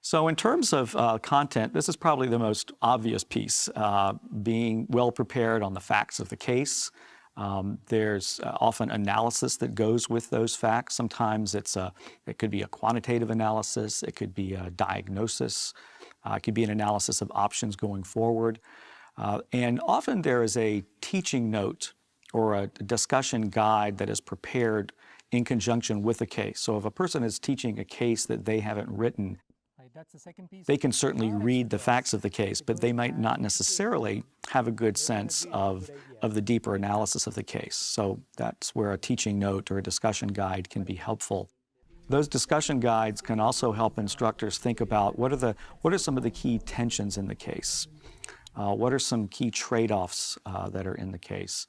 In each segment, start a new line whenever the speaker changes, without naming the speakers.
So in terms of content, this is probably the most obvious piece, being well prepared on the facts of the case. There's often analysis that goes with those facts. Sometimes it could be a quantitative analysis, it could be a diagnosis, it could be an analysis of options going forward. And often there is a teaching note or a discussion guide that is prepared in conjunction with the case. So if a person is teaching a case that they haven't written, they can certainly read the facts of the case, but they might not necessarily have a good sense of the deeper analysis of the case. So that's where a teaching note or a discussion guide can be helpful. Those discussion guides can also help instructors think about what are some of the key tensions in the case? What are some key trade-offs that are in the case?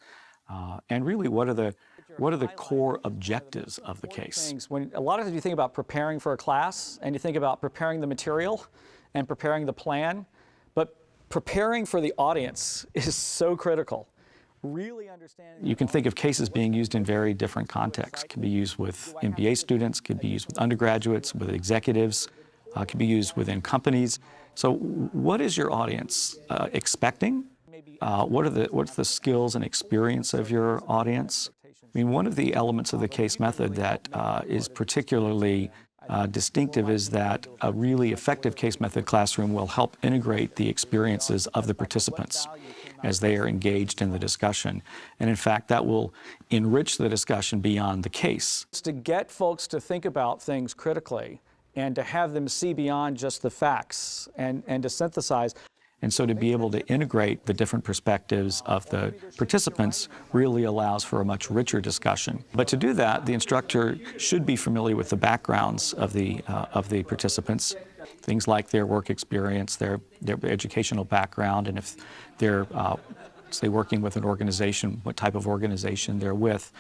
And really, what are the core objectives of the case?
When a lot of times you think about preparing for a class, and you think about preparing the material and preparing the plan, but preparing for the audience is so critical. Really understanding.
You can think of cases being used in very different contexts. It can be used with MBA students, could be used with undergraduates, with executives, could be used within companies. So what is your audience expecting? What's the skills and experience of your audience? I mean, one of the elements of the case method that is particularly distinctive is that a really effective case method classroom will help integrate the experiences of the participants as they are engaged in the discussion. And in fact, that will enrich the discussion beyond the case.
To get folks to think about things critically and to have them see beyond just the facts and to synthesize.
And so to be able to integrate the different perspectives of the participants really allows for a much richer discussion. But to do that, the instructor should be familiar with the backgrounds of the participants, things like their work experience, their educational background, and if they're, say, working with an organization, what type of organization they're with.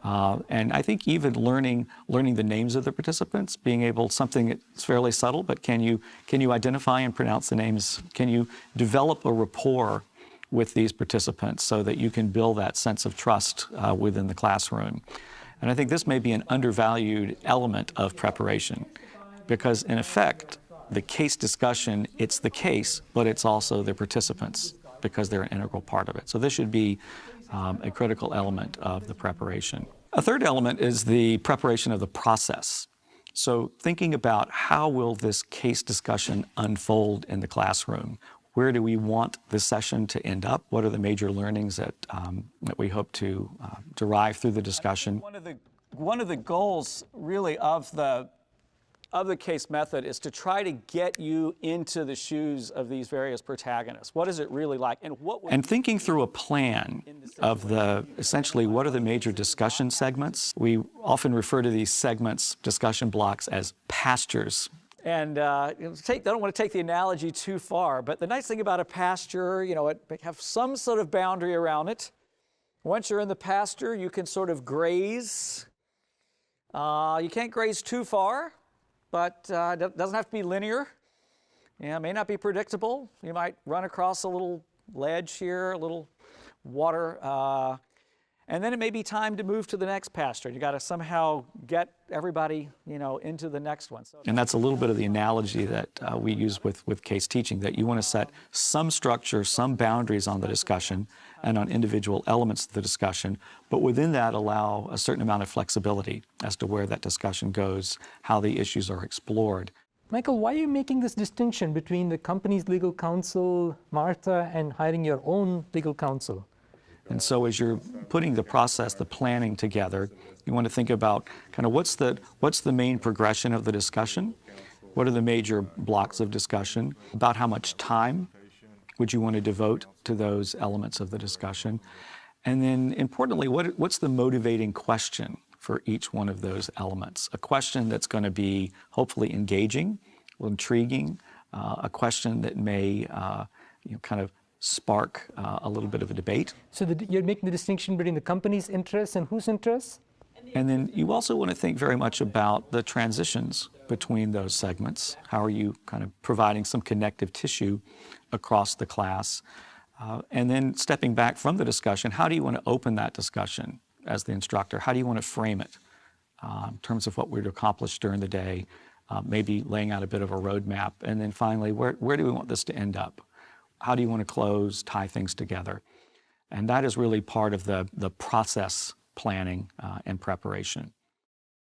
And I think even learning the names of the participants, being able, something that's fairly subtle, but can you identify and pronounce the names? Can you develop a rapport with these participants so that you can build that sense of trust within the classroom? And I think this may be an undervalued element of preparation, because in effect, the case discussion, it's the case, but it's also the participants, because they're an integral part of it. So this should be a critical element of the preparation. A third element is the preparation of the process. So thinking about how will this case discussion unfold in the classroom? Where do we want the session to end up? What are the major learnings that we hope to derive through the discussion?
One of the goals really of the case method is to try to get you into the shoes of these various protagonists. What is it really like?
And thinking through a plan of essentially what are the major discussion segments. We often refer to these segments, discussion blocks, as pastures.
And I don't want to take the analogy too far, but the nice thing about a pasture, it have some sort of boundary around it. Once you're in the pasture, you can sort of graze. You can't graze too far, but it doesn't have to be linear. It may not be predictable. You might run across a little ledge here, a little water, and then it may be time to move to the next pasture. You got to somehow get everybody, into the next one.
And that's a little bit of the analogy that we use with case teaching, that you want to set some structure, some boundaries on the discussion and on individual elements of the discussion, but within that allow a certain amount of flexibility as to where that discussion goes, how the issues are explored.
Michael, why are you making this distinction between the company's legal counsel, Martha, and hiring your own legal counsel?
And so as you're putting the process, the planning together, you want to think about kind of what's the main progression of the discussion? What are the major blocks of discussion? About how much time would you want to devote to those elements of the discussion? And then importantly, what's the motivating question for each one of those elements? A question that's going to be hopefully engaging, intriguing, a question that may kind of spark a little bit of a debate.
So you're making the distinction between the company's interests and whose interests?
And then you also want to think very much about the transitions between those segments. How are you kind of providing some connective tissue across the class? And then stepping back from the discussion, how do you want to open that discussion as the instructor? How do you want to frame it in terms of what we're to accomplish during the day? maybe laying out a bit of a roadmap, and then finally, where do we want this to end up? How do you want to close, tie things together? And that is really part of the process planning and preparation.